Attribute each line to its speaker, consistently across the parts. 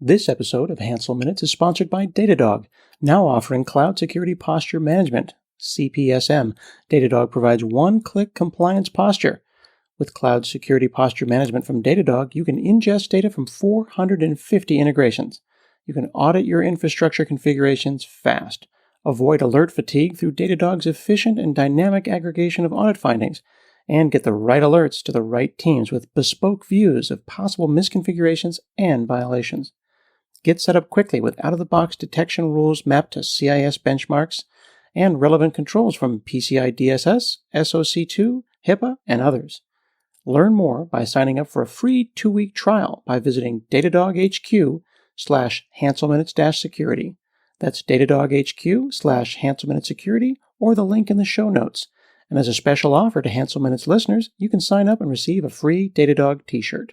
Speaker 1: This episode of Hansel Minutes is sponsored by Datadog, now offering Cloud Security Posture Management, CPSM. Datadog provides one-click compliance posture. With Cloud Security Posture Management from Datadog, you can ingest data from 450 integrations. You can audit your infrastructure configurations fast. Avoid alert fatigue through Datadog's efficient and dynamic aggregation of audit findings, and get the right alerts to the right teams with bespoke views of possible misconfigurations and violations. Get set up quickly with out-of-the-box detection rules mapped to CIS benchmarks and relevant controls from PCI DSS, SOC2, HIPAA, and others. Learn more by signing up for a free 2-week trial by visiting datadoghq/HanselMinutes-security. That's datadoghq/HanselMinutes-security or the link in the show notes. And as a special offer to Hansel Minutes listeners, you can sign up and receive a free Datadog t-shirt.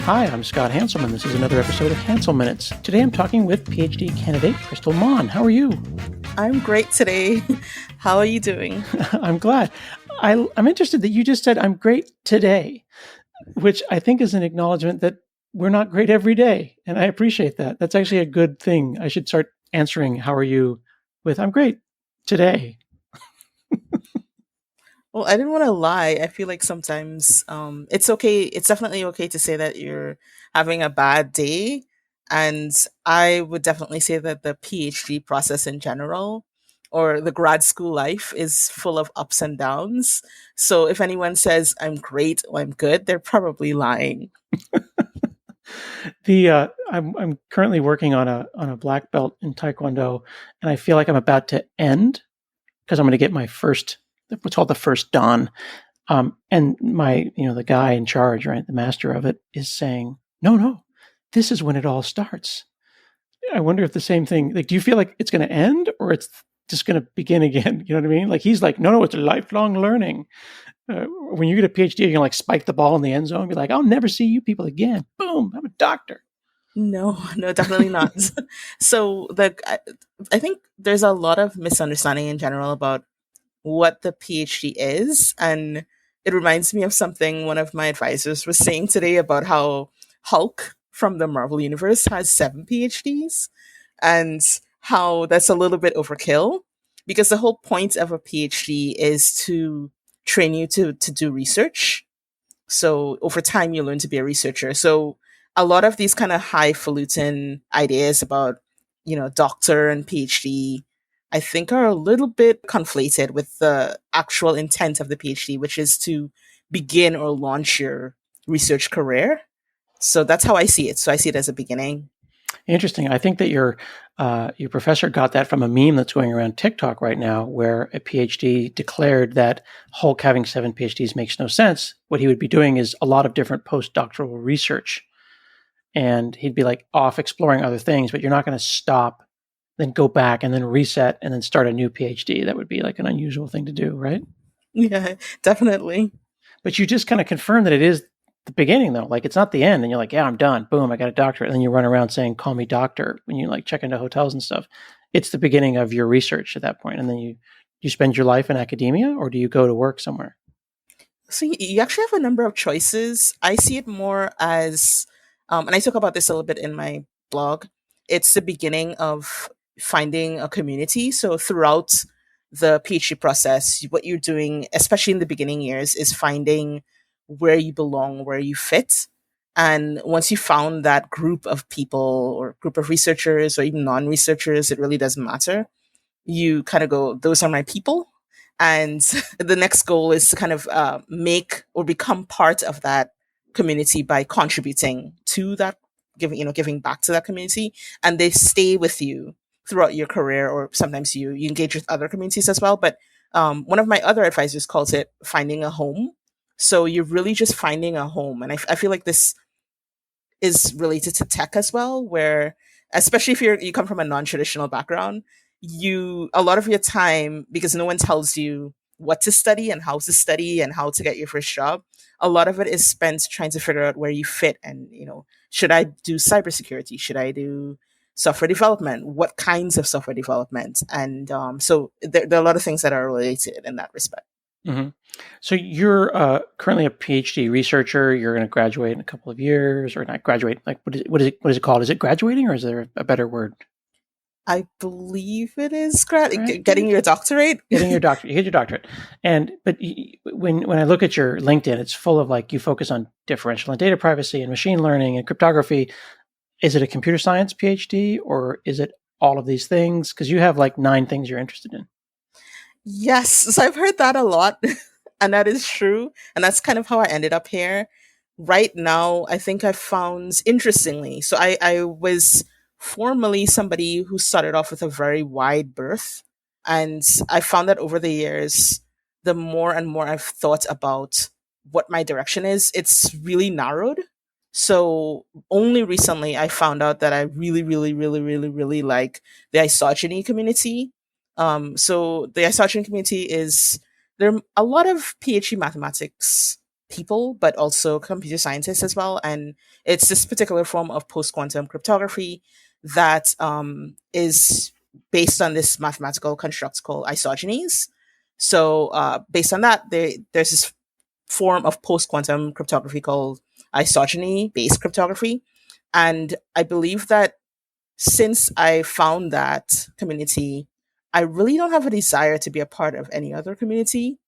Speaker 1: Hi, I'm Scott Hanselman. This is another episode of Hansel Minutes. Today I'm talking with PhD candidate Krystal Maughan. How are you?
Speaker 2: I'm great today. How are you doing?
Speaker 1: I'm glad. I'm interested that you just said I'm great today, which I think is an acknowledgement that we're not great every day. And I appreciate that. That's actually a good thing. I should start answering how are you with I'm great today.
Speaker 2: Well, I didn't want to lie. I feel like sometimes it's okay. It's definitely okay to say that you're having a bad day. And I would definitely say that the PhD process in general or the grad school life is full of ups and downs. So if anyone says I'm great or I'm good, they're probably lying.
Speaker 1: I'm currently working on a black belt in Taekwondo, and I feel like I'm about to end because I'm going to get my first, what's called the first dan. And the guy in charge, right, the master of it, is saying, no, this is when it all starts. I wonder if the same thing, like, do you feel like it's going to end or it's just going to begin again? You know what I mean? Like, he's like, no, it's a lifelong learning. When you get a PhD, you're going to like spike the ball in the end zone and be like, I'll never see you people again. Boom, I'm a doctor.
Speaker 2: No, definitely not. So I think there's a lot of misunderstanding in general about what the PhD is. And it reminds me of something one of my advisors was saying today about how Hulk from the Marvel Universe has 7 PhDs and how that's a little bit overkill because the whole point of a PhD is to train you to do research. So over time, you learn to be a researcher. So a lot of these kind of highfalutin ideas about, doctor and PhD, I think are a little bit conflated with the actual intent of the PhD, which is to begin or launch your research career. So that's how I see it. So I see it as a beginning.
Speaker 1: Interesting. I think that your professor got that from a meme that's going around TikTok right now, where a PhD declared that Hulk having 7 PhDs makes no sense. What he would be doing is a lot of different postdoctoral research. And he'd be like off exploring other things, but you're not going to stop, then go back and then reset and then start a new PhD. That would be like an unusual thing to do, right?
Speaker 2: Yeah, definitely.
Speaker 1: But you just kind of confirm that it is the beginning, though. Like, it's not the end and you're like, yeah, I'm done. Boom, I got a doctorate. And then you run around saying, call me doctor when you like check into hotels and stuff. It's the beginning of your research at that point. And then you spend your life in academia, or do you go to work somewhere?
Speaker 2: So you actually have a number of choices. I see it more as, and I talk about this a little bit in my blog, it's the beginning of finding a community. So throughout the PhD process, what you're doing, especially in the beginning years, is finding where you belong, where you fit. And once you found that group of people or group of researchers or even non-researchers, it really doesn't matter. You kind of go, those are my people. And the next goal is to kind of make or become part of that community by contributing to that, giving back to that community. And they stay with you throughout your career, or sometimes you engage with other communities as well. But one of my other advisors calls it finding a home. So you're really just finding a home. And I feel like this is related to tech as well, where especially if you come from a non-traditional background, a lot of your time, because no one tells you what to study and how to get your first job, a lot of it is spent trying to figure out where you fit. And should I do cybersecurity? Should I do software development, what kinds of software development, and so there are a lot of things that are related in that respect.
Speaker 1: Hmm. So you're currently a PhD researcher. You're going to graduate in a couple of years, or not graduate? Like what is it called? Is it graduating, or is there a better word?
Speaker 2: I believe it is getting
Speaker 1: Graduate,
Speaker 2: your doctorate.
Speaker 1: getting your doctorate. You get your doctorate, and but when I look at your LinkedIn, it's full of like you focus on differential and data privacy and machine learning and cryptography. Is it a computer science PhD or is it all of these things? Because you have like 9 things you're interested in.
Speaker 2: Yes, so I've heard that a lot, and that is true. And that's kind of how I ended up here. Right now, I think I found interestingly, so I was formerly somebody who started off with a very wide berth. And I found that over the years, the more and more I've thought about what my direction is, it's really narrowed. So only recently I found out that I really, really, really, really, really like the isogeny community. So the isogeny community is there are a lot of PhD mathematics people, but also computer scientists as well. And it's this particular form of post quantum cryptography that is based on this mathematical construct called isogenies. So, based on that, there's this form of post quantum cryptography called isogeny based cryptography. And I believe that since I found that community, I really don't have a desire to be a part of any other community.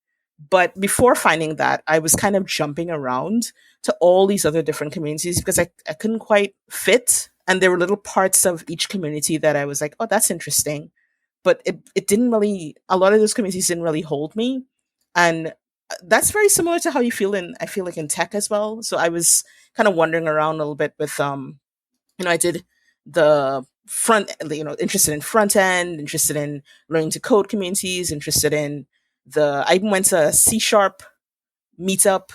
Speaker 2: But before finding that, I was kind of jumping around to all these other different communities because I couldn't quite fit. And there were little parts of each community that I was like, oh, that's interesting. But it didn't really, a lot of those communities didn't really hold me. And that's very similar to how you feel I feel like in tech as well. So I was kind of wandering around a little bit with, I did the interested in front end, interested in learning to code communities, interested in I even went to a C sharp meetup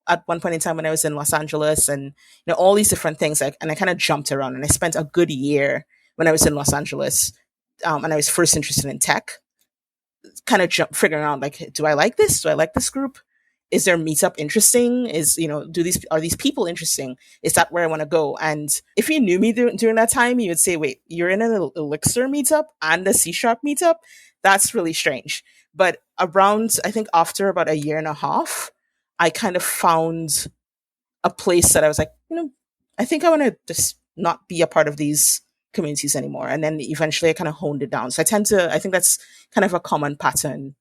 Speaker 2: at one point in time when I was in Los Angeles, and all these different things. And I kind of jumped around, and I spent a good year when I was in Los Angeles, and I was first interested in tech, kind of figuring out like, do I like this? Do I like this group? Is their meetup interesting? Are these people interesting? Is that where I want to go? And if you knew me during that time, you would say, wait, you're in an Elixir meetup and a C sharp meetup? That's really strange. But around, I think after about a year and a half, I kind of found a place that I was like, I think I want to just not be a part of these communities anymore. And then eventually I kind of honed it down. So I think that's kind of a common pattern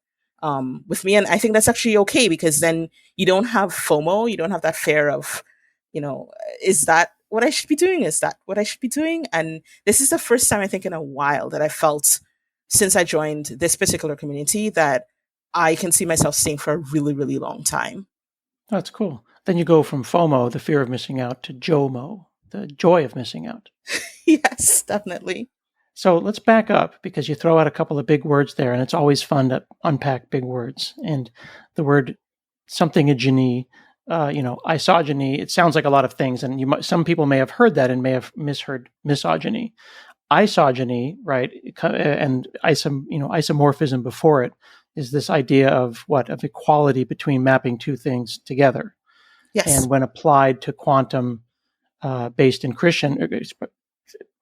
Speaker 2: with me. And I think that's actually okay because then you don't have FOMO. You don't have that fear of, is that what I should be doing? Is that what I should be doing? And this is the first time I think in a while that I felt since I joined this particular community that I can see myself staying for a really, really long time.
Speaker 1: That's cool. Then you go from FOMO, the fear of missing out, to JOMO, the joy of missing out.
Speaker 2: Yes, definitely.
Speaker 1: So let's back up because you throw out a couple of big words there, and it's always fun to unpack big words. And the word somethingogeny, isogeny, it sounds like a lot of things, and some people may have heard that and may have misheard misogyny. Isogeny, right, and isomorphism before it is this idea of equality between mapping two things together.
Speaker 2: Yes.
Speaker 1: And when applied to quantum based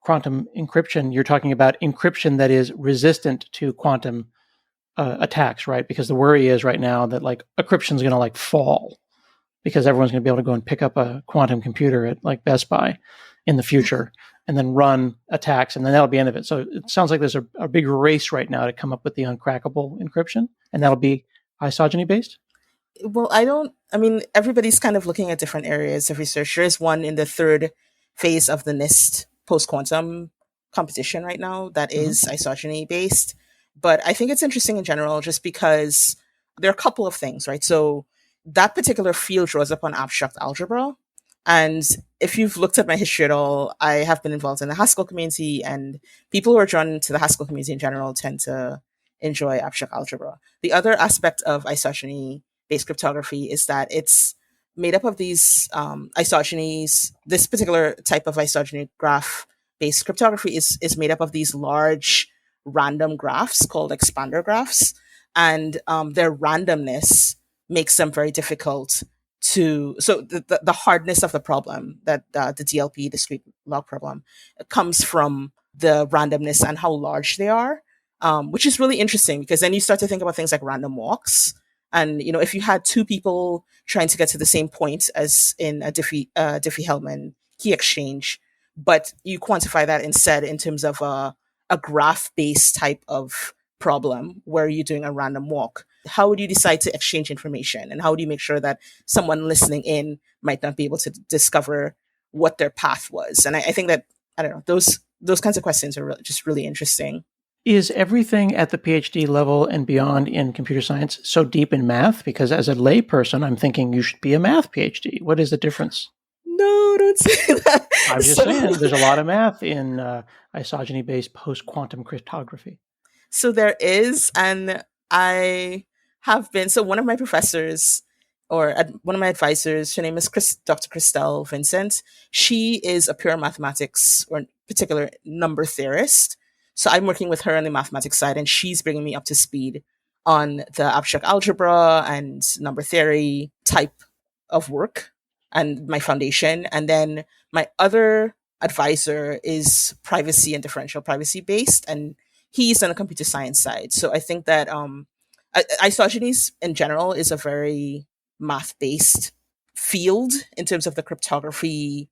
Speaker 1: quantum encryption, you're talking about encryption that is resistant to quantum attacks, right? Because the worry is right now that like encryption is going to like fall because everyone's going to be able to go and pick up a quantum computer at like Best Buy in the future and then run attacks, and then that'll be the end of it. So it sounds like there's a big race right now to come up with the uncrackable encryption, and that'll be isogeny based.
Speaker 2: Well, everybody's kind of looking at different areas of research. There's one in the third phase of the NIST post quantum competition right now that is isogeny based. But I think it's interesting in general just because there are a couple of things, right? So that particular field draws upon abstract algebra. And if you've looked at my history at all, I have been involved in the Haskell community, and people who are drawn to the Haskell community in general tend to enjoy abstract algebra. The other aspect of isogeny based cryptography is that it's made up of these isogenies. This particular type of isogeny graph based cryptography is made up of these large random graphs called expander graphs. And their randomness makes them very difficult so the hardness of the problem that the DLP discrete log problem comes from the randomness and how large they are, which is really interesting because then you start to think about things like random walks. And if you had two people trying to get to the same point as in a Diffie-Hellman key exchange, but you quantify that instead in terms of a graph-based type of problem where you're doing a random walk, how would you decide to exchange information, and how do you make sure that someone listening in might not be able to discover what their path was? And I think that, I don't know, those kinds of questions are just really interesting.
Speaker 1: Is everything at the PhD level and beyond in computer science so deep in math? Because as a layperson, I'm thinking you should be a math PhD. What is the difference?
Speaker 2: No, don't say that.
Speaker 1: I'm just saying there's a lot of math in isogeny-based post-quantum cryptography.
Speaker 2: So there is, and I have been. So one of my professors, or one of my advisors, her name is Dr. Krystal Vincent. She is a pure mathematics, or in particular number theorist. So I'm working with her on the mathematics side, and she's bringing me up to speed on the abstract algebra and number theory type of work and my foundation. And then my other advisor is privacy and differential privacy based, and he's on the computer science side. So I think that isogenies in general is a very math based field in terms of the cryptography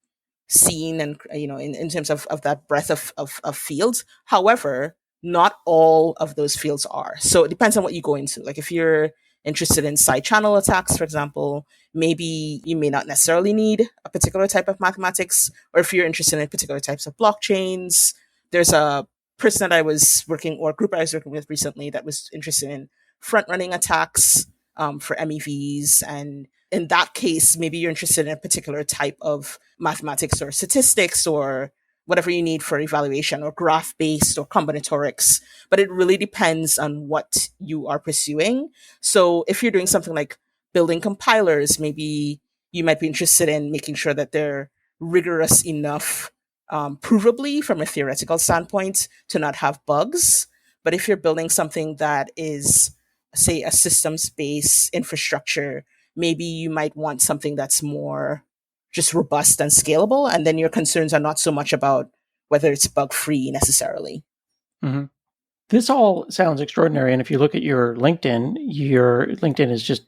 Speaker 2: scene, and in terms of that breadth of fields. However, not all of those fields are. So it depends on what you go into. Like if you're interested in side channel attacks, for example, maybe you may not necessarily need a particular type of mathematics. Or if you're interested in particular types of blockchains, there's a person that I was working, or a group I was working with recently, that was interested in front running attacks for MEVs. And in that case, maybe you're interested in a particular type of mathematics or statistics or whatever you need for evaluation, or graph based or combinatorics. But it really depends on what you are pursuing. So if you're doing something like building compilers, maybe you might be interested in making sure that they're rigorous enough, provably from a theoretical standpoint, to not have bugs. But if you're building something that is, say, a systems based infrastructure, maybe you might want something that's more just robust and scalable. And then your concerns are not so much about whether it's bug free necessarily.
Speaker 1: Mm-hmm. This all sounds extraordinary. And if you look at your LinkedIn is just,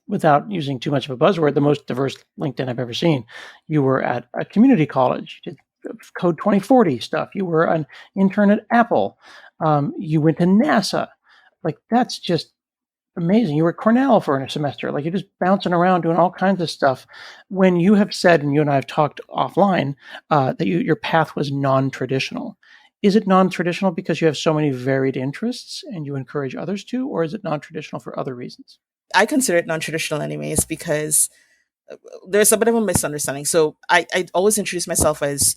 Speaker 1: without using too much of a buzzword, the most diverse LinkedIn I've ever seen. You were at a community college, you did Code 2040 stuff. You were an intern at Apple. You went to NASA. Like, that's just amazing. You were at Cornell for a semester. Like, you're just bouncing around doing all kinds of stuff. When you have said, and you and I have talked offline, that your path was non-traditional. Is it non-traditional because you have so many varied interests and you encourage others to, or is it non-traditional for other reasons?
Speaker 2: I consider it non-traditional anyways, because there's a bit of a misunderstanding. So I always introduce myself as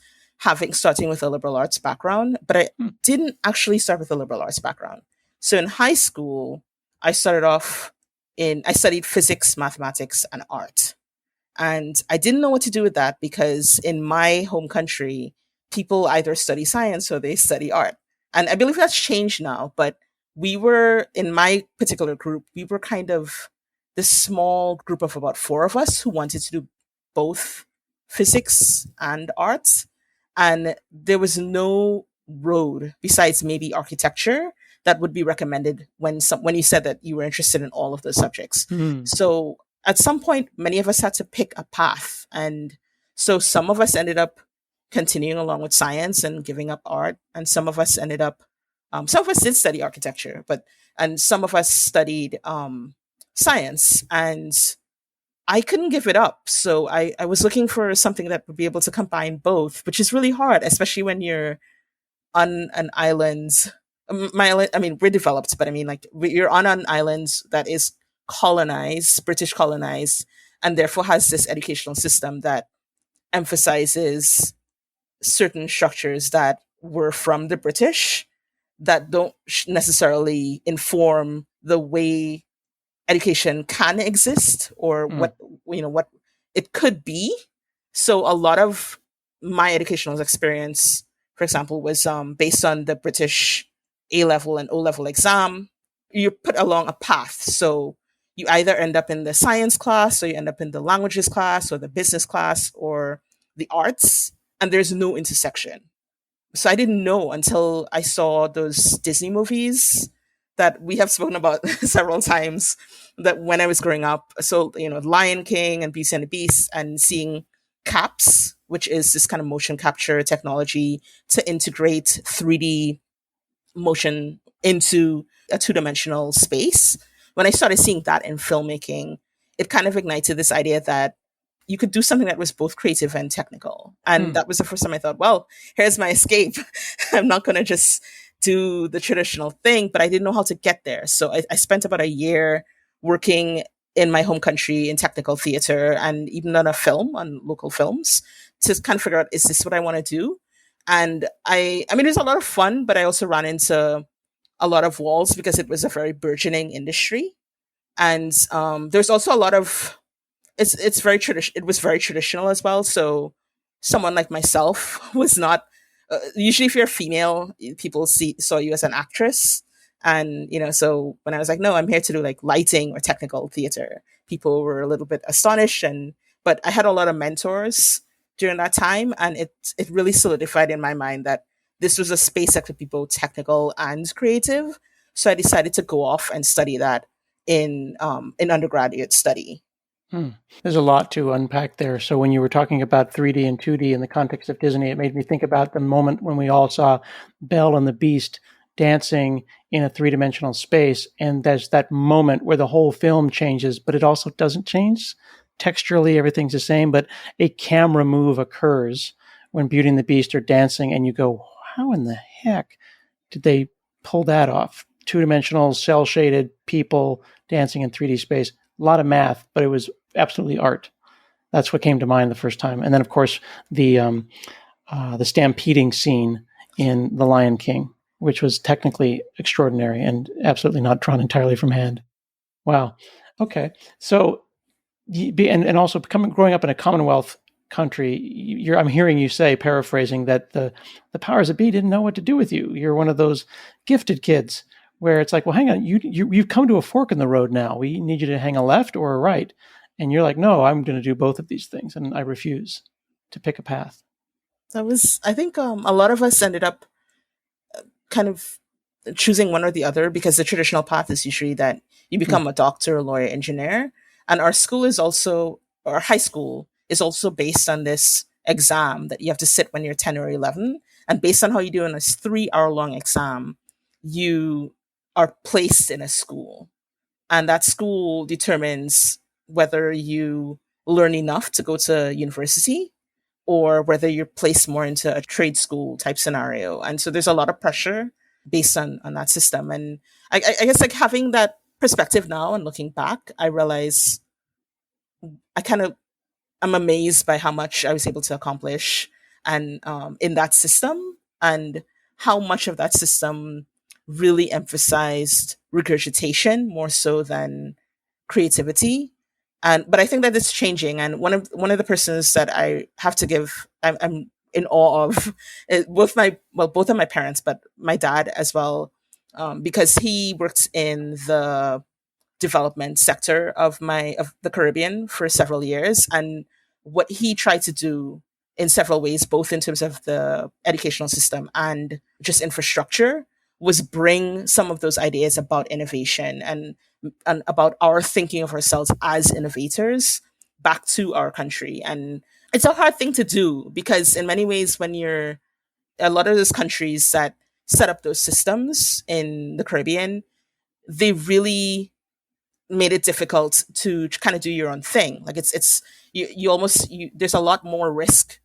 Speaker 2: starting with a liberal arts background, but I didn't actually start with a liberal arts background. So in high school, I studied physics, mathematics, and art. And I didn't know what to do with that because in my home country, people either study science or they study art. And I believe that's changed now, but we were, in my particular group, we were kind of this small group of about four of us who wanted to do both physics and arts. And there was no road besides maybe architecture that would be recommended when you said that you were interested in all of those subjects.
Speaker 1: Mm-hmm.
Speaker 2: So at some point, many of us had to pick a path. And so some of us ended up continuing along with science and giving up art. And some of us some of us did study architecture, and some of us studied science. And I couldn't give it up. So I was looking for something that would be able to combine both, which is really hard, especially when you're on an island. My island, I mean, we're developed, but I mean, like, you're on an island that is colonized, British colonized, and therefore has this educational system that emphasizes certain structures that were from the British that don't necessarily inform the way education can exist, or what it could be. So a lot of my educational experience, for example, was based on the British A level and O level exam. You're put along a path. So you either end up in the science class, or you end up in the languages class, or the business class, or the arts, and there's no intersection. So I didn't know until I saw those Disney movies that we have spoken about several times, that when I was growing up. So, Lion King and Beauty and the Beast, and seeing CAPS, which is this kind of motion capture technology to integrate 3D motion into a two-dimensional space. When I started seeing that in filmmaking, it kind of ignited this idea that you could do something that was both creative and technical. And
Speaker 1: Hmm.
Speaker 2: that was the first time I thought, well, here's my escape. I'm not going to just do the traditional thing, but I didn't know how to get there. So I spent about a year working in my home country in technical theater, and even on a film, on local films, to kind of figure out, is this what I want to do? And I mean, it was a lot of fun, but I also ran into a lot of walls because it was a very burgeoning industry. And there's also a lot of, it's very traditional. It was very traditional as well. So someone like myself was not. Usually, if you're female, people saw you as an actress, and so when I was like, no, I'm here to do like lighting or technical theater, people were a little bit astonished. And but I had a lot of mentors during that time, and it really solidified in my mind that this was a space that could be both technical and creative. So I decided to go off and study that in undergraduate study.
Speaker 1: Hmm. There's a lot to unpack there. So when you were talking about 3D and 2D in the context of Disney, it made me think about the moment when we all saw Belle and the Beast dancing in a three-dimensional space. And there's that moment where the whole film changes, but it also doesn't change. Texturally, everything's the same, but a camera move occurs when Beauty and the Beast are dancing, and you go, how in the heck did they pull that off? Two-dimensional, cel-shaded people dancing in 3D space. A lot of math, but it was absolutely art. That's what came to mind the first time. And then, of course, the stampeding scene in The Lion King, which was technically extraordinary and absolutely not drawn entirely from hand. Wow. Okay. So, and also growing up in a Commonwealth country, I'm hearing you say, paraphrasing, that the powers that be didn't know what to do with you. You're one of those gifted kids where it's like, well, hang on, you've come to a fork in the road now. We need you to hang a left or a right. And you're like, no, I'm going to do both of these things. And I refuse to pick a path.
Speaker 2: That was, I think, a lot of us ended up kind of choosing one or the other, because the traditional path is usually that you
Speaker 1: Hmm.
Speaker 2: become a doctor, a lawyer, engineer. And our school is also, our high school is also based on this exam that you have to sit when you're 10 or 11. And based on how you do in this 3 hour long exam, you are placed in a school. And that school determines whether you learn enough to go to university, or whether you're placed more into a trade school type scenario. And so there's a lot of pressure based on that system. And I guess, like, having that perspective now and looking back, I realize I kind of, I'm amazed by how much I was able to accomplish, and in that system, and how much of that system really emphasized regurgitation more so than creativity. And but I think that it's changing. And one of the persons that I have to give, I'm in awe of, both of my parents, but my dad as well, because he worked in the development sector of the Caribbean for several years. And what he tried to do in several ways, both in terms of the educational system and just infrastructure, was bring some of those ideas about innovation, and about our thinking of ourselves as innovators back to our country. And it's a hard thing to do, because in many ways, when you're, a lot of those countries that set up those systems in the Caribbean, they really made it difficult to kind of do your own thing. Like, it's you almost, there's a lot more risk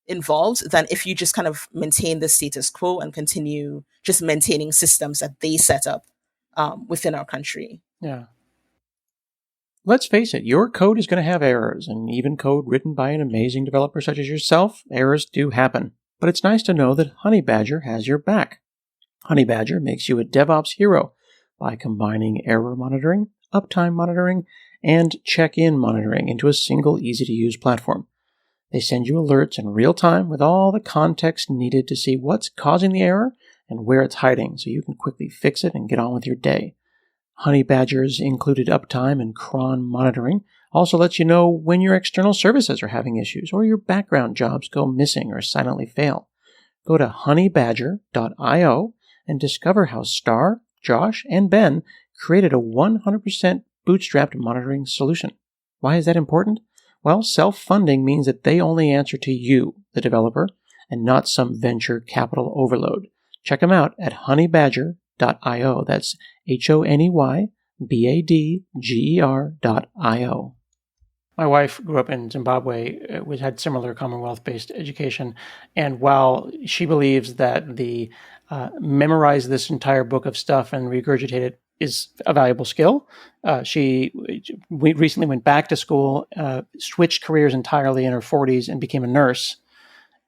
Speaker 2: involved than if you just kind of maintain the status quo and continue just maintaining systems that they set up within our country.
Speaker 1: Yeah. Let's face it, your code is going to have errors, and even code written by an amazing developer such as yourself, errors do happen. But it's nice to know that Honey Badger has your back. Honey Badger makes you a DevOps hero by combining error monitoring, uptime monitoring, and check-in monitoring into a single easy-to-use platform. They send you alerts in real time with all the context needed to see what's causing the error and where it's hiding, so you can quickly fix it and get on with your day. Honey Badger's included uptime and cron monitoring also lets you know when your external services are having issues or your background jobs go missing or silently fail. Go to honeybadger.io and discover how Star, Josh, and Ben created a 100% bootstrapped monitoring solution. Why is that important? Well, self-funding means that they only answer to you, the developer, and not some venture capital overload. Check them out at honeybadger.io. That's honeybadger.io. My wife grew up in Zimbabwe, which had similar Commonwealth-based education. And while she believes that the memorize this entire book of stuff and regurgitate it is a valuable skill, we recently went back to school, switched careers entirely in her 40s and became a nurse.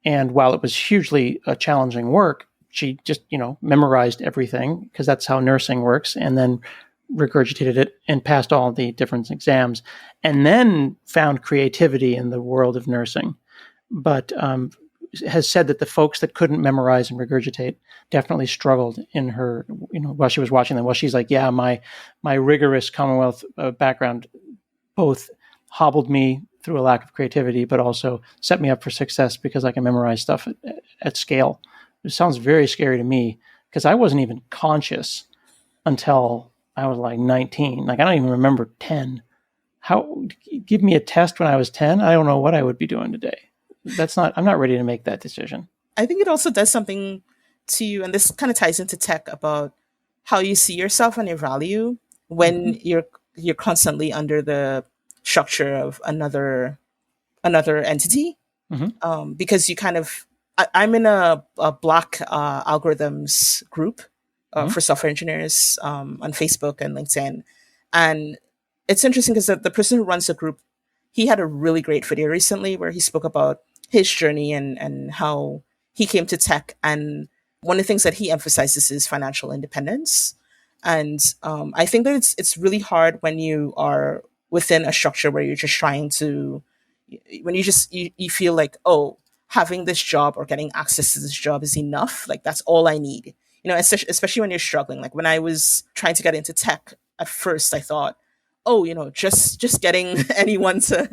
Speaker 1: And while it was hugely challenging work, she just, memorized everything because that's how nursing works, and then regurgitated it and passed all the different exams, and then found creativity in the world of nursing. But has said that the folks that couldn't memorize and regurgitate definitely struggled in her, while she was watching them. Well, she's like, yeah, my rigorous Commonwealth background both hobbled me through a lack of creativity, but also set me up for success because I can memorize stuff at scale. It sounds very scary to me because I wasn't even conscious until I was like 19. Like, I don't even remember 10. Give me a test when I was 10. I don't know what I would be doing today. I'm not ready to make that decision.
Speaker 2: I think it also does something to you, and this kind of ties into tech, about how you see yourself and your value when you're constantly under the structure of another entity. Because you kind of, I'm in a Black algorithms group for software engineers on Facebook and LinkedIn. And it's interesting because the person who runs the group, he had a really great video recently where he spoke about his journey and how he came to tech. And one of the things that he emphasizes is financial independence. And I think that it's really hard when you are within a structure where you're just trying to, when you feel like, oh, having this job or getting access to this job is enough. Like, that's all I need. Especially when you're struggling. Like, when I was trying to get into tech at first, I thought, oh, just getting anyone to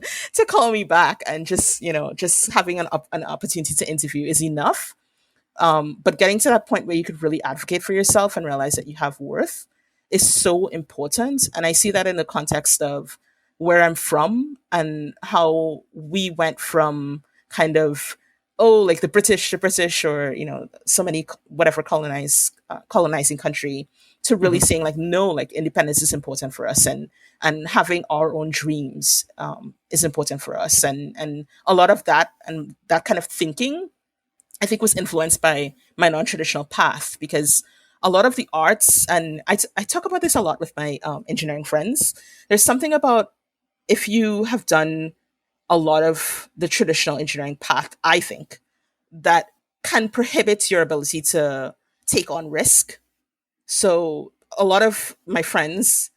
Speaker 2: call me back and just having an opportunity to interview is enough. But getting to that point where you could really advocate for yourself and realize that you have worth is so important. And I see that in the context of where I'm from and how we went from kind of, oh, like the British, or, so many, whatever colonizing country, to really saying like, no, like independence is important for us, and having our own dreams is important for us. And a lot of that, and that kind of thinking, I think, was influenced by my non-traditional path, because a lot of the arts, and I talk about this a lot with my engineering friends, there's something about, if you have done a lot of the traditional engineering path, I think, that can prohibit your ability to take on risk. So a lot of my friends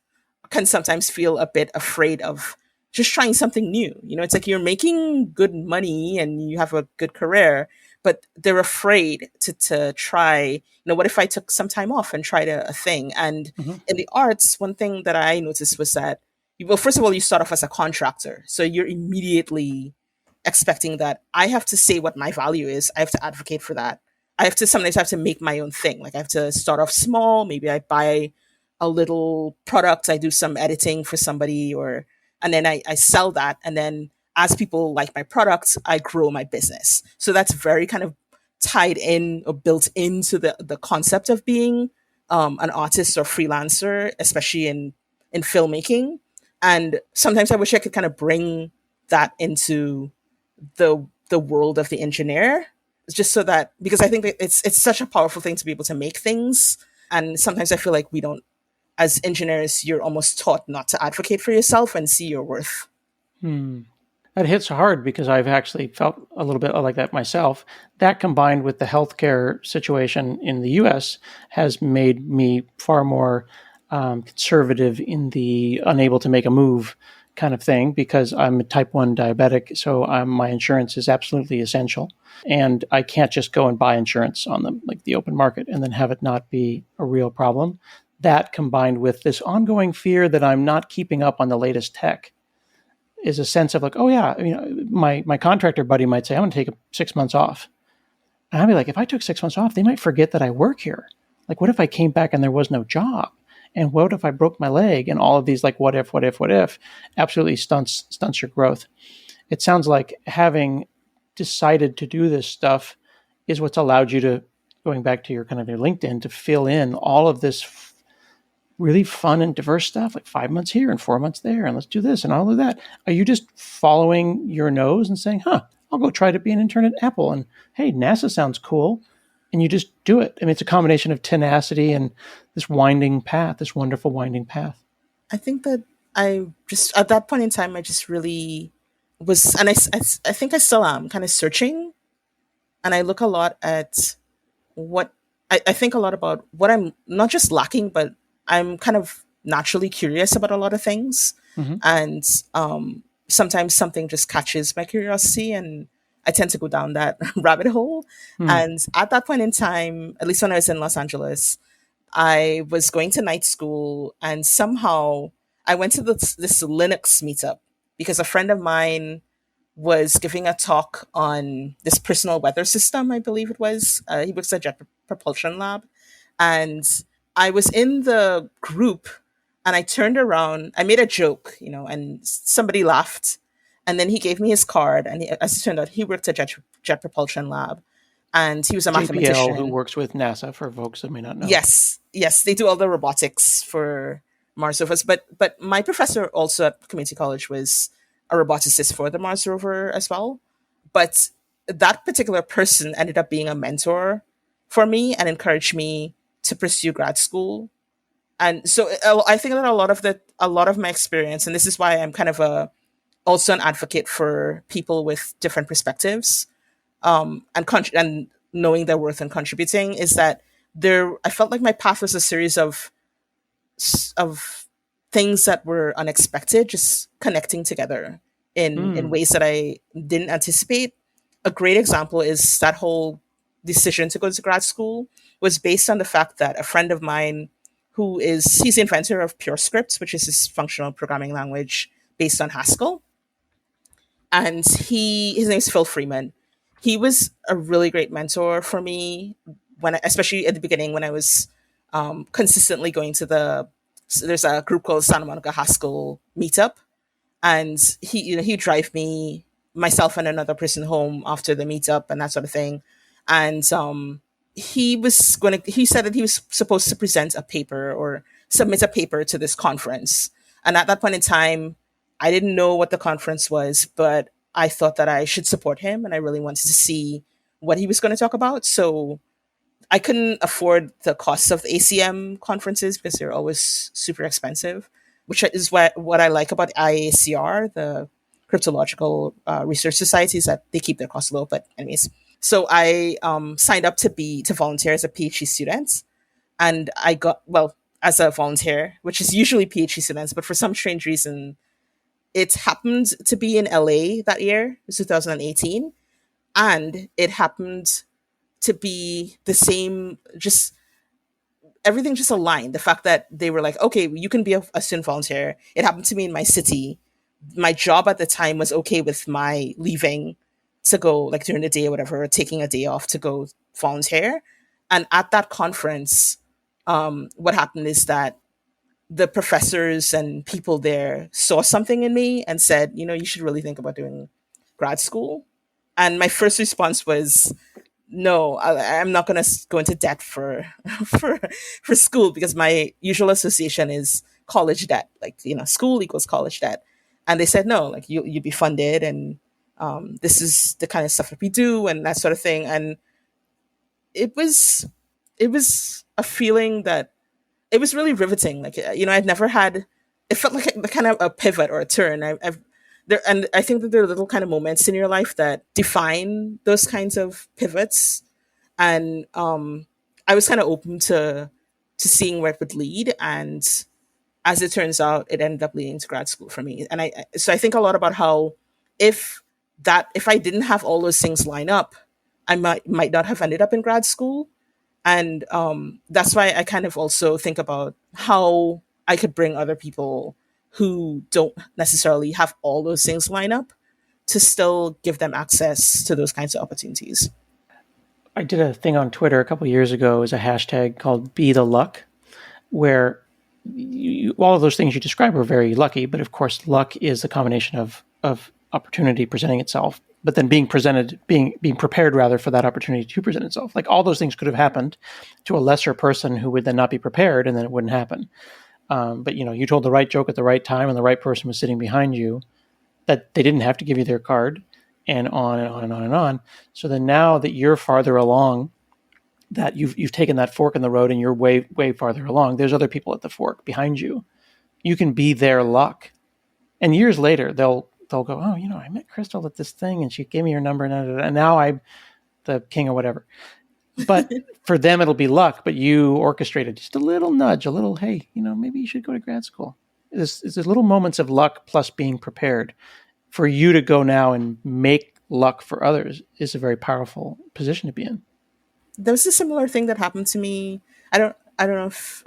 Speaker 2: can sometimes feel a bit afraid of just trying something new. It's like you're making good money and you have a good career, but they're afraid to try, what if I took some time off and tried a thing? And in the arts, one thing that I noticed was that, well, first of all, you start off as a contractor. So you're immediately expecting that I have to say what my value is. I have to advocate for that. Sometimes I have to make my own thing. Like, I have to start off small. Maybe I buy a little product. I do some editing for somebody, and then I sell that. And then as people like my products, I grow my business. So that's very kind of tied in or built into the concept of being an artist or freelancer, especially in filmmaking. And sometimes I wish I could kind of bring that into the world of the engineer, just so that, because I think that it's such a powerful thing to be able to make things. And sometimes I feel like we don't, as engineers, you're almost taught not to advocate for yourself and see your worth.
Speaker 1: That hits hard because I've actually felt a little bit like that myself. That, combined with the healthcare situation in the U.S., has made me far more conservative in the unable to make a move kind of thing, because I'm a type 1 diabetic, so my insurance is absolutely essential. And I can't just go and buy insurance on the open market and then have it not be a real problem. That, combined with this ongoing fear that I'm not keeping up on the latest tech, is a sense of like, oh yeah, my contractor buddy might say, I'm going to take 6 months off. And I'd be like, if I took 6 months off, they might forget that I work here. Like, what if I came back and there was no job? And what if I broke my leg? And all of these, like, what if, absolutely stunts your growth. It sounds like having decided to do this stuff is what's allowed you to, going back to your kind of your LinkedIn, to fill in all of this really fun and diverse stuff, like 5 months here and 4 months there, and let's do this and all of that. Are you just following your nose and saying, I'll go try to be an intern at Apple, and hey, NASA sounds cool, and you just do it? I mean, it's a combination of tenacity and this winding path, this wonderful winding path.
Speaker 2: I think that I just, at that point in time, I just really was, and I think I still am kind of searching. And I look a lot at what I think a lot about what I'm not just lacking, but I'm kind of naturally curious about a lot of things.
Speaker 1: Mm-hmm.
Speaker 2: And sometimes something just catches my curiosity and I tend to go down that rabbit hole.
Speaker 1: Mm.
Speaker 2: And at that point in time, at least when I was in Los Angeles, I was going to night school and somehow I went to this Linux meetup because a friend of mine was giving a talk on this personal weather system, I believe it was. He works at Jet Propulsion Lab. And I was in the group and I turned around. I made a joke, and somebody laughed. And then he gave me his card. And as it turned out, he worked at Jet Propulsion Lab. And he was a
Speaker 1: JPL, who
Speaker 2: mathematician.
Speaker 1: works with NASA, for folks that may not know.
Speaker 2: Yes, yes, they do all the robotics for Mars rovers. But my professor also at community college was a roboticist for the Mars rover as well. But that particular person ended up being a mentor for me and encouraged me to pursue grad school. And so I think that a lot of my experience, and this is why I'm kind of also an advocate for people with different perspectives, and knowing their worth and contributing, is that I felt like my path was a series of things that were unexpected, just connecting together in
Speaker 1: Mm.
Speaker 2: ways that I didn't anticipate. A great example is that whole decision to go to grad school was based on the fact that a friend of mine he's the inventor of PureScript, which is this functional programming language based on Haskell, and his name is Phil Freeman. He was a really great mentor for me especially at the beginning when I was consistently going to there's a group called Santa Monica Haskell Meetup, and he'd drive me, myself and another person, home after the meetup and that sort of thing. And he said that he was supposed to present a paper or submit a paper to this conference. And at that point in time, I didn't know what the conference was, but I thought that I should support him and I really wanted to see what he was going to talk about. So I couldn't afford the costs of the ACM conferences because they're always super expensive, which is what I like about IACR, the Cryptological Research Society, is that they keep their costs low. But anyways, so I signed up to volunteer as a PhD student, and I got, well, as a volunteer, which is usually PhD students, but for some strange reason, it happened to be in LA that year, it was 2018, and it happened to be the same, just everything just aligned. The fact that they were like, okay, you can be a student volunteer. It happened to me in my city. My job at the time was okay with my leaving to go, like, during the day or whatever, taking a day off to go volunteer. And at that conference, what happened is that the professors and people there saw something in me and said, you should really think about doing grad school. And my first response was, no, I'm not going to go into debt for for for school, because my usual association is college debt, like, school equals college debt. And they said, no, like, you'd be funded, and this is the kind of stuff that we do and that sort of thing. And it was it was a feeling that, it was really riveting. Like, I'd never had, it felt like a kind of a pivot or a turn. I've there, and I think that there are little kind of moments in your life that define those kinds of pivots. And I was kind of open to seeing where it would lead. And as it turns out, it ended up leading to grad school for me. And so I think a lot about how, if if I didn't have all those things line up, I might not have ended up in grad school. And that's why I kind of also think about how I could bring other people who don't necessarily have all those things line up to still give them access to those kinds of opportunities.
Speaker 1: I did a thing on Twitter a couple years ago as a hashtag called Be the Luck, where all of those things you describe are very lucky, but of course, luck is a combination of opportunity presenting itself, but then being prepared rather for that opportunity to present itself. Like all those things could have happened to a lesser person who would then not be prepared, and then it wouldn't happen. But you told the right joke at the right time, and the right person was sitting behind you. That they didn't have to give you their card, and on and on and on and on. So then now that you're farther along, that you've taken that fork in the road and you're way farther along, there's other people at the fork behind you. You can be their luck, and years later they'll go, oh, I met Krystal at this thing and she gave me her number, and now I'm the king or whatever. But for them it'll be luck, but you orchestrated just a little nudge, a little, hey, maybe you should go to grad school. There's little moments of luck plus being prepared. For you to go now and make luck for others is a very powerful position to be in.
Speaker 2: There was a similar thing that happened to me. I don't know if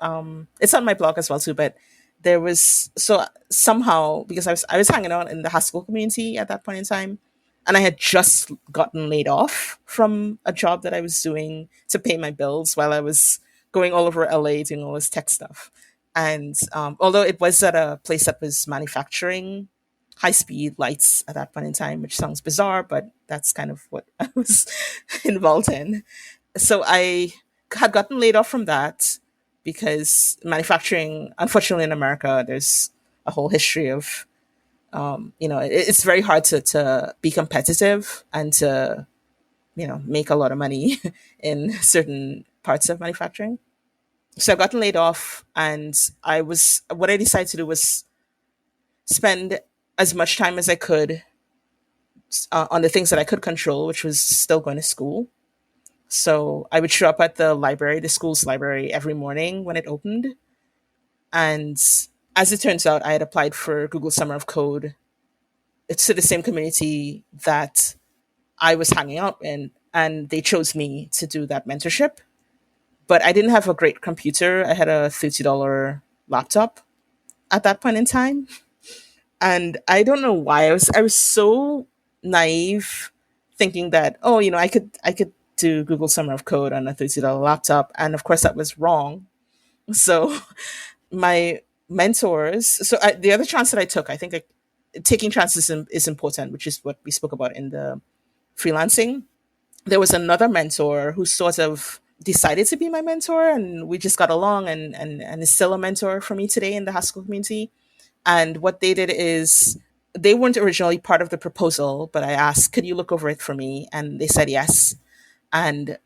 Speaker 2: it's on my blog as well too, but there was, so somehow, because I was hanging out in the high school community at that point in time, and I had just gotten laid off from a job that I was doing to pay my bills while I was going all over LA doing all this tech stuff. And although it was at a place that was manufacturing high speed lights at that point in time, which sounds bizarre, but that's kind of what I was involved in. So I had gotten laid off from that because manufacturing, unfortunately, in America, there's a whole history of, it's very hard to be competitive and to, make a lot of money in certain parts of manufacturing. So I gotten laid off, and what I decided to do was spend as much time as I could on the things that I could control, which was still going to school. So I would show up at the library, the school's library, every morning when it opened. And as it turns out, I had applied for Google Summer of Code. It's to the same community that I was hanging out in, and they chose me to do that mentorship. But I didn't have a great computer. I had a $30 laptop at that point in time. And I don't know why I was so naive, thinking that, oh, I could do Google Summer of Code on a $30 laptop, and of course that was wrong. So my mentors, the other chance that I took, I think taking chances is important, which is what we spoke about in the freelancing. There was another mentor who sort of decided to be my mentor, and we just got along, and is still a mentor for me today in the Haskell community. And what they did is, they weren't originally part of the proposal, but I asked, could you look over it for me? And they said yes. And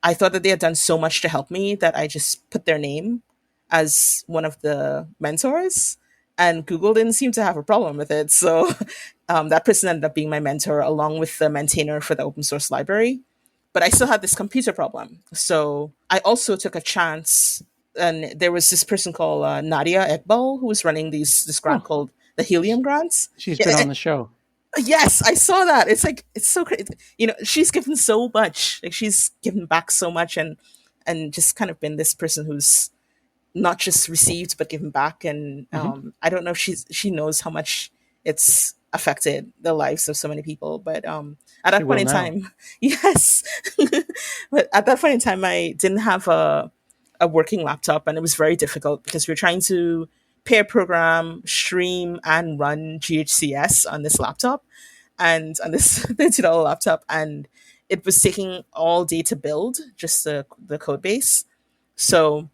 Speaker 2: I thought that they had done so much to help me that I just put their name as one of the mentors. And Google didn't seem to have a problem with it. So that person ended up being my mentor along with the maintainer for the open source library. But I still had this computer problem. So I also took a chance. And there was this person called Nadia Ekbal who was running this grant
Speaker 1: Oh,
Speaker 2: called the Helium Grants.
Speaker 1: she's been
Speaker 2: Yeah,
Speaker 1: on the show.
Speaker 2: yes, I saw that. It's like, it's so crazy. She's given so much. Like, she's given back so much, and just kind of been this person who's not just received but given back. And
Speaker 1: Mm-hmm.
Speaker 2: I don't know if she knows how much it's affected the lives of so many people. But at
Speaker 1: She
Speaker 2: that point
Speaker 1: will
Speaker 2: in
Speaker 1: now.
Speaker 2: time, yes. But at that point in time, I didn't have a working laptop, and it was very difficult because we were trying to pair program, stream, and run GHCS on this laptop, and on this $30 laptop, and it was taking all day to build just the code base. So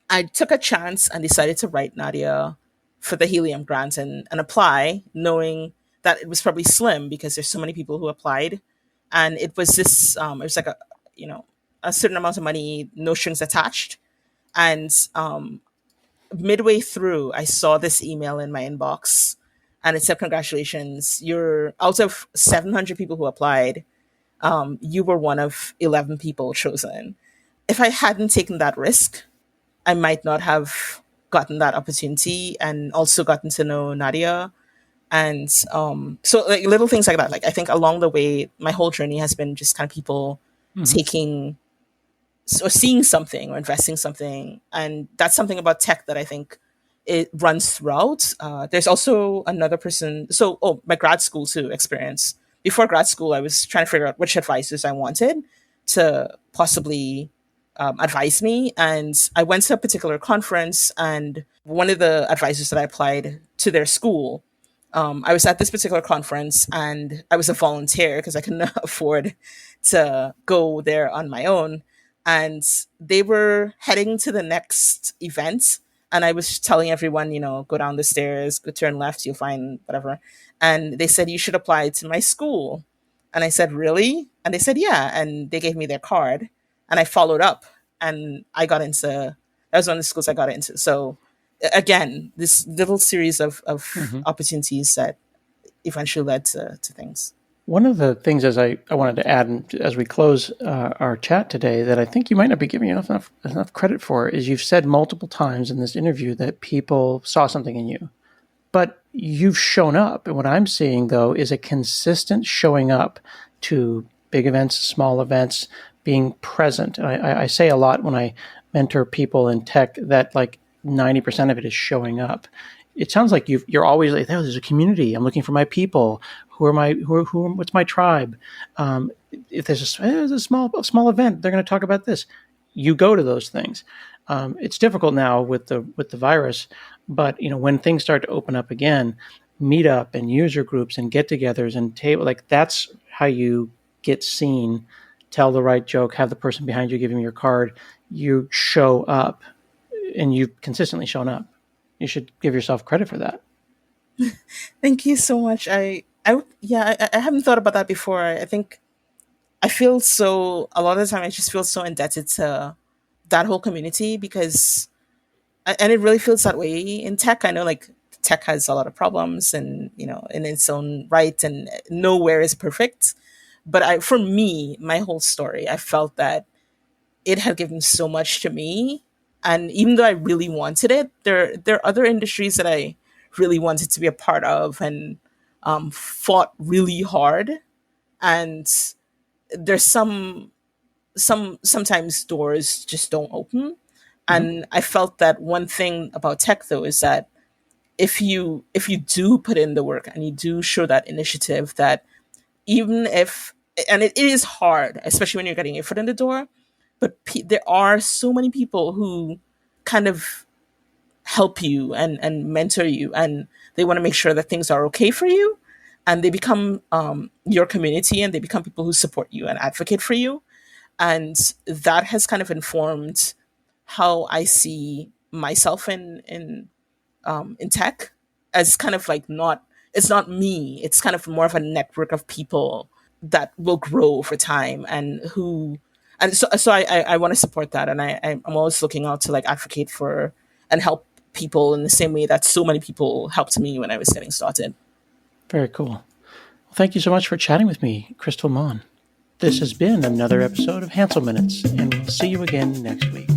Speaker 2: I took a chance and decided to write Nadia for the Helium grant, and apply, knowing that it was probably slim because there's so many people who applied. And it was it was like you know, a certain amount of money, no strings attached. And midway through, I saw this email in my inbox, and it said, congratulations, you're out of 700 people who applied. You were one of 11 people chosen. If I hadn't taken that risk, I might not have gotten that opportunity and also gotten to know Nadia. And so, like, little things like that. Like, I think along the way, my whole journey has been just kind of people
Speaker 1: Mm-hmm.
Speaker 2: taking or seeing something or investing something. And that's something about tech that I think it runs throughout. There's also another person. So, my grad school too experience. Before grad school, I was trying to figure out which advisors I wanted to possibly advise me. And I went to a particular conference, and one of the advisors that I applied to their school, I was at this particular conference and I was a volunteer because I couldn't afford to go there on my own. And they were heading to the next event. And I was telling everyone, go down the stairs, go turn left, you'll find whatever. And they said, you should apply to my school. And I said, really? And they said, yeah. And they gave me their card. And I followed up and I got into, that was one of the schools I got into. So again, this little series of opportunities that eventually led to things.
Speaker 1: One of the things as I wanted to add as we close our chat today that I think you might not be giving enough credit for is you've said multiple times in this interview that people saw something in you, but you've shown up. And what I'm seeing, though, is a consistent showing up to big events, small events, being present. And I say a lot when I mentor people in tech that like 90% of it is showing up. It sounds like you're always like, oh, there's a community. I'm looking for my people. What's my tribe? If there's a small event, they're going to talk about this. You go to those things. It's difficult now with the virus, but when things start to open up again, meetup and user groups and get-togethers and table, like that's how you get seen. Tell the right joke, have the person behind you give him your card. You show up, and you've consistently shown up. You should give yourself credit for that.
Speaker 2: Thank you so much. I haven't thought about that before. I think I feel so, a lot of the time I just feel so indebted to that whole community because, and it really feels that way in tech. I know like tech has a lot of problems and, in its own right, and nowhere is perfect. But for me, my whole story, I felt that it had given so much to me. And even though I really wanted it, there are other industries that I really wanted to be a part of and fought really hard. And there's sometimes doors just don't open. And I felt that one thing about tech though is that if you do put in the work and you do show that initiative, that even if, and it is hard, especially when you're getting your foot in the door, but there are so many people who kind of help you and mentor you, and they want to make sure that things are okay for you, and they become your community, and they become people who support you and advocate for you. And that has kind of informed how I see myself in tech, as kind of like, not, it's not me, it's kind of more of a network of people that will grow over time, and who, and so I want to support that, and I'm always looking out to like advocate for and help people in the same way that so many people helped me when I was getting started.
Speaker 1: Very cool. Well, thank you so much for chatting with me, Krystal Maughan. This has been another episode of Hansel Minutes, and we'll see you again next week.